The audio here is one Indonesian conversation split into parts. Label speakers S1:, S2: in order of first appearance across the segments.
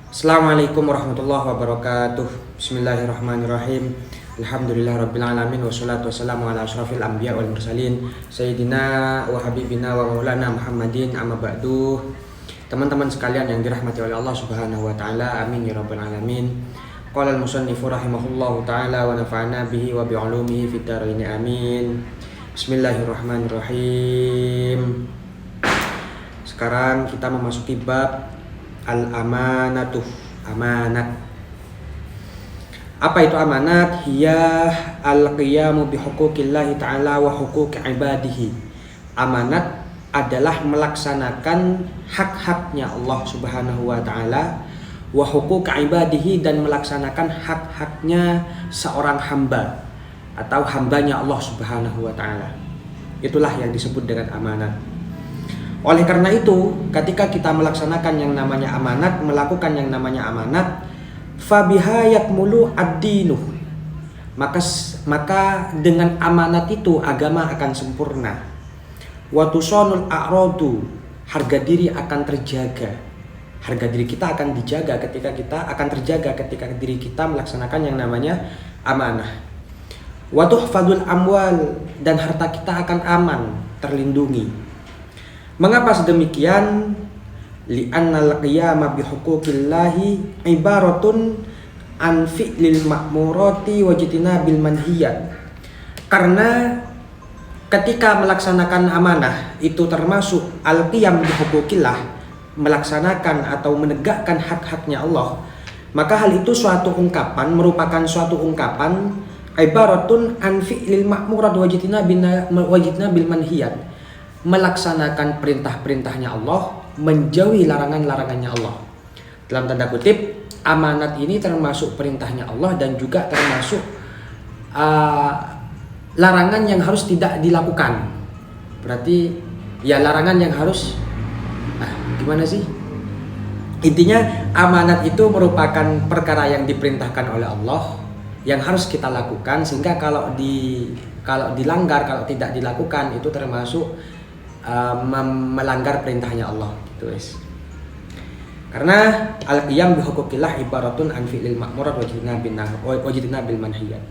S1: Assalamualaikum warahmatullahi wabarakatuh. Bismillahirrahmanirrahim. Alhamdulillahirabbil alamin wassalatu wassalamu ala asyrafil anbiya wal mursalin sayyidina wa habibina wa maulana Muhammadin amma ba'du. Teman-teman sekalian yang dirahmati oleh Allah Subhanahu wa taala, amin ya rabbal alamin. Qala al-musannifu rahimahullahu taala wa nafa'ana bihi wa bi ulumihi fid dharain amin. Bismillahirrahmanirrahim. Sekarang kita memasuki bab al-amanatuh, amanat. Apa itu amanat? Hiya al-qiyamu bihuquqillahi ta'ala wa huquqi ibadihi. Amanat adalah melaksanakan hak-haknya Allah Subhanahu wa taala wa huquqi ibadihi, dan melaksanakan hak-haknya seorang hamba atau hambanya Allah Subhanahu wa taala. Itulah yang disebut dengan amanat. Oleh karena itu, ketika kita melaksanakan yang namanya amanat, melakukan yang namanya amanat, fabihayat mulu ad-dinu, maka dengan amanat itu agama akan sempurna. Wa tusonul a'radu, harga diri akan terjaga. Harga diri kita akan dijaga ketika diri kita melaksanakan yang namanya amanah. Wa tuhfadul amwal, dan harta kita akan aman, terlindungi. Mengapa sedemikian? Li'annal qiyama bihuquqillahi ibaratun an fi'lil ma'murati wajtinabil manhiyat. Karena ketika melaksanakan amanah itu termasuk al-qiyam bihuquqillah, melaksanakan atau menegakkan hak-haknya Allah, maka hal itu merupakan suatu ungkapan ibaratun an fi'lil ma'murat wajtinabil manhiyat, melaksanakan perintah-perintahnya Allah, menjauhi larangan-larangannya Allah. Dalam tanda kutip, amanat ini termasuk perintahnya Allah dan juga termasuk larangan yang harus tidak dilakukan. Berarti ya larangan yang harus gimana sih? Intinya amanat itu merupakan perkara yang diperintahkan oleh Allah yang harus kita lakukan, sehingga kalau dilanggar, kalau tidak dilakukan, itu termasuk melanggar perintahnya Allah, gitu guys. Karena al-qiyam bihuquqillah ibaratun an fi'lil ma'murat wajtinabil manhiyat.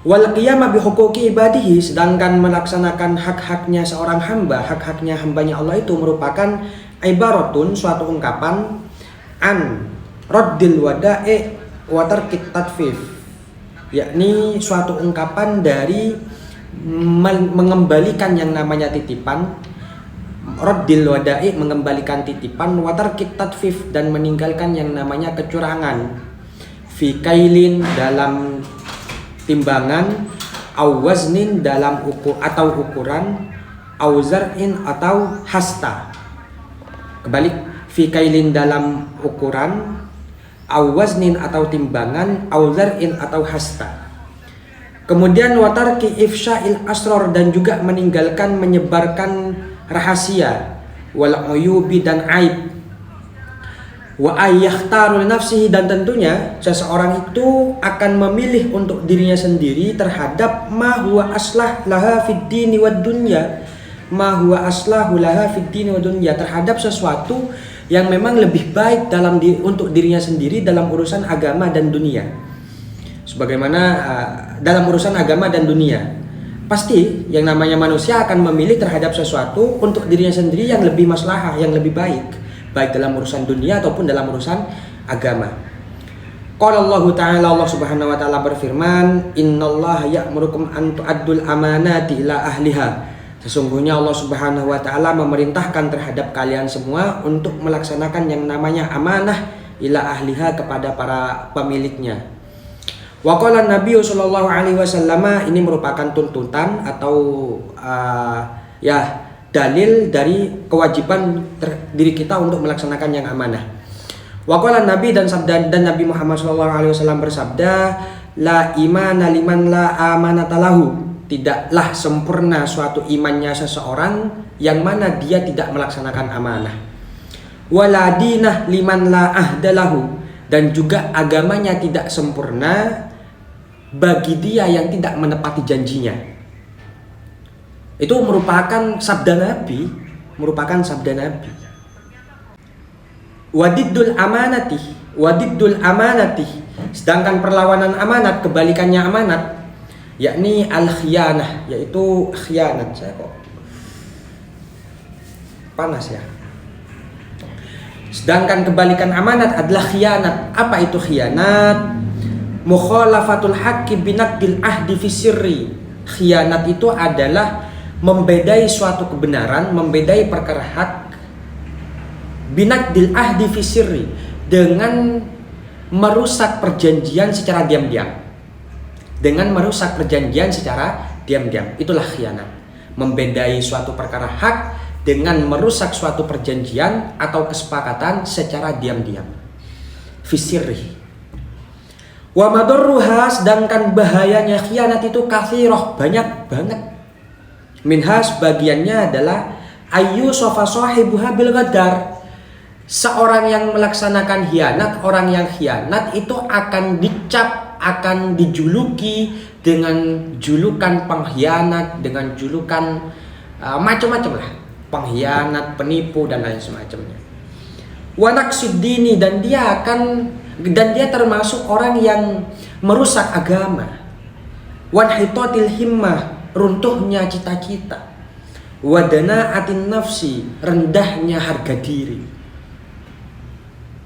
S1: Wal qiyam bihuquqi ibadihi, sedangkan melaksanakan hak-haknya seorang hamba, hak-haknya hambanya Allah itu merupakan ibaratun, suatu ungkapan, an raddil wada'i wa tarkit tadfif, yakni suatu ungkapan dari mengembalikan yang namanya titipan, raddil wada'i, mengembalikan titipan, wa tarkit tadfif, dan meninggalkan yang namanya kecurangan, fi kailin, dalam timbangan, au waznin, dalam ukuran, au zar'in, atau hasta. Kebalik, fi kailin dalam ukuran, au waznin atau timbangan, au zar'in atau hasta. Kemudian watarki ifsya'il asror, dan juga meninggalkan menyebarkan rahasia, wal uyubi, dan aib, wa ayyakhtaru nafsihi, dan tentunya seseorang itu akan memilih untuk dirinya sendiri terhadap ma huwa aslah laha fid dini wad dunya, terhadap sesuatu yang memang lebih baik untuk dirinya sendiri dalam urusan agama dan dunia. Sebagaimana dalam urusan agama dan dunia, pasti yang namanya manusia akan memilih terhadap sesuatu untuk dirinya sendiri yang lebih maslahah, yang lebih baik dalam urusan dunia ataupun dalam urusan agama. Qala Allah Ta'ala, Allah Subhanahu wa taala berfirman, innallaha ya'murukum an tu'addul amanati ila ahliha. Sesungguhnya Allah Subhanahu wa taala memerintahkan terhadap kalian semua untuk melaksanakan yang namanya amanah ila ahliha, kepada para pemiliknya. Wa qala Nabi sallallahu alaihi wasallam, ini merupakan tuntutan atau dalil dari kewajiban diri kita untuk melaksanakan yang amanah. Wa qala Nabi, dan Nabi Muhammad sallallahu alaihi wasallam bersabda, la imana liman la amanata lahu, tidaklah sempurna suatu imannya seseorang yang mana dia tidak melaksanakan amanah. Wala dinah liman la ahdalahu, dan juga agamanya tidak sempurna bagi dia yang tidak menepati janjinya. Itu merupakan sabda Nabi. Wadiddul amanati, wadiddul amanati. Sedangkan perlawanan amanat, kebalikannya amanat, yakni al-khiyanah, yaitu khianat. Saya kok panas ya. Sedangkan kebalikan amanat adalah khianat. Apa itu khianat? Mukhalafatul haqqi binaqdil ahdi fi sirri. Khianat itu adalah membedai suatu kebenaran, membedai perkara hak, binaqdil ahdi fi sirri, dengan merusak perjanjian secara diam-diam. Dengan merusak perjanjian secara diam-diam. Itulah khianat. Membedai suatu perkara hak dengan merusak suatu perjanjian atau kesepakatan secara diam-diam. Fisirri. Wa madarruha, sedangkan bahayanya khianat itu kathirah, banyak banget. Minha, sebagiannya adalah ayyu sofa sahibuha bil ghadar. Seorang yang melaksanakan khianat, orang yang khianat itu akan dicap, akan dijuluki dengan julukan pengkhianat, dengan julukan macam-macam lah, pengkhianat, penipu dan lain semacamnya. Wa naqsiddini, dan dia termasuk orang yang merusak agama. Wanhitatil himmah, runtuhnya cita-cita. Wadana'atin nafsi, rendahnya harga diri.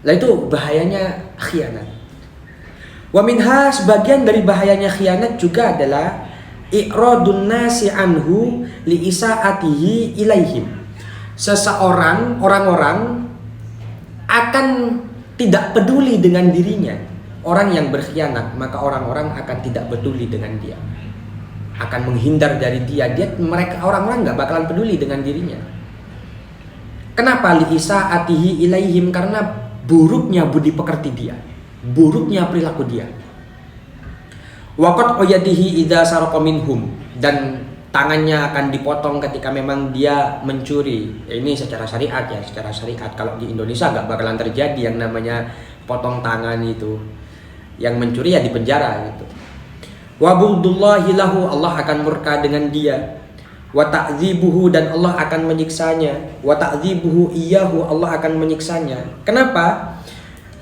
S1: Nah itu bahayanya khianat. Wa minha, sebagian dari bahayanya khianat juga adalah i'radun nasi anhu li isaatihi ilaihim. Orang-orang akan tidak peduli dengan dirinya. Orang yang berkhianat, maka orang-orang akan tidak peduli dengan dia, akan menghindar dari dia. Orang-orang nggak bakalan peduli dengan dirinya. Kenapa? Li isaatihi ilaihim, karena buruknya budi pekerti dia, buruknya perilaku dia. Waqat oyadihi idza saraqa minhum, dan tangannya akan dipotong ketika memang dia mencuri. Ini secara syariat ya, secara syariat. Kalau di Indonesia nggak bakalan terjadi yang namanya potong tangan itu. Yang mencuri ya dipenjara gitu. Wa budullahi lahu, Allah akan murka dengan dia. Wa ta'dzibuhu, dan Allah akan menyiksanya. Wa ta'dzibuhu iyyahu, Allah akan menyiksanya. Kenapa?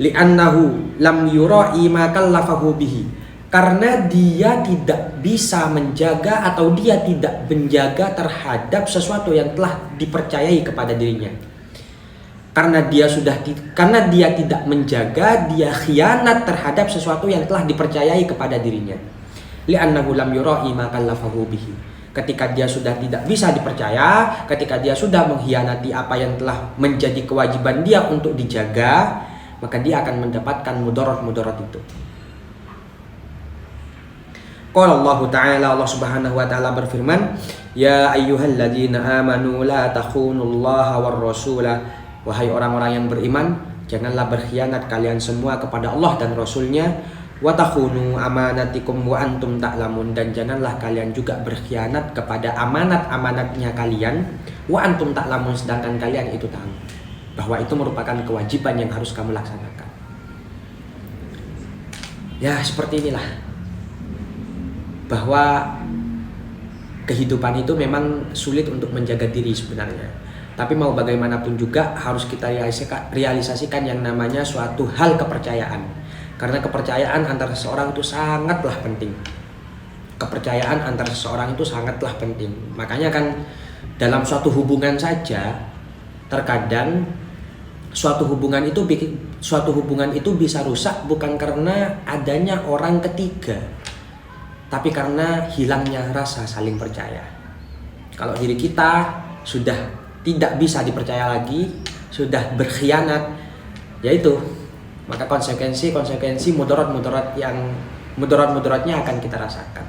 S1: Li'annahu lam yura'i ma kallafahu bihi, karena dia tidak bisa menjaga atau dia tidak menjaga terhadap sesuatu yang telah dipercayai kepada dirinya. Karena dia tidak menjaga, dia khianat terhadap sesuatu yang telah dipercayai kepada dirinya. Li'annahu lam yura'i ma kallafahu bihi. Ketika dia sudah tidak bisa dipercaya, ketika dia sudah mengkhianati apa yang telah menjadi kewajiban dia untuk dijaga, maka dia akan mendapatkan mudarat-mudarat itu. Qala Allah Ta'ala, Allah Subhanahu wa taala berfirman, ya ayyuhalladzina amanu la takhunullaha war rasula. Wahai orang-orang yang beriman, janganlah berkhianat kalian semua kepada Allah dan Rasulnya. Wa takhunu amanatikum wa antum ta'lamun, dan janganlah kalian juga berkhianat kepada amanat-amanatnya kalian, wa antum ta'lamun, sedangkan kalian itu tahu bahwa itu merupakan kewajiban yang harus kamu laksanakan. Ya seperti inilah, bahwa kehidupan itu memang sulit untuk menjaga diri sebenarnya. Tapi mau bagaimanapun juga harus kita realisasikan yang namanya suatu hal kepercayaan. Karena kepercayaan antara seseorang itu sangatlah penting. Kepercayaan antara seseorang itu sangatlah penting. Makanya kan dalam suatu hubungan saja, terkadang suatu hubungan itu bisa rusak bukan karena adanya orang ketiga, tapi karena hilangnya rasa saling percaya. Kalau diri kita sudah tidak bisa dipercaya lagi, sudah berkhianat, yaitu maka konsekuensi mudarat-mudaratnya akan kita rasakan.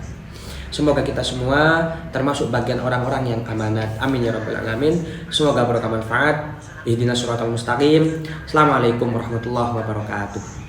S1: Semoga kita semua termasuk bagian orang-orang yang amanat. Amin ya rabbal alamin. Semoga berkah manfaat. Ihdinas siratal mustaqim. Assalamualaikum warahmatullahi wabarakatuh.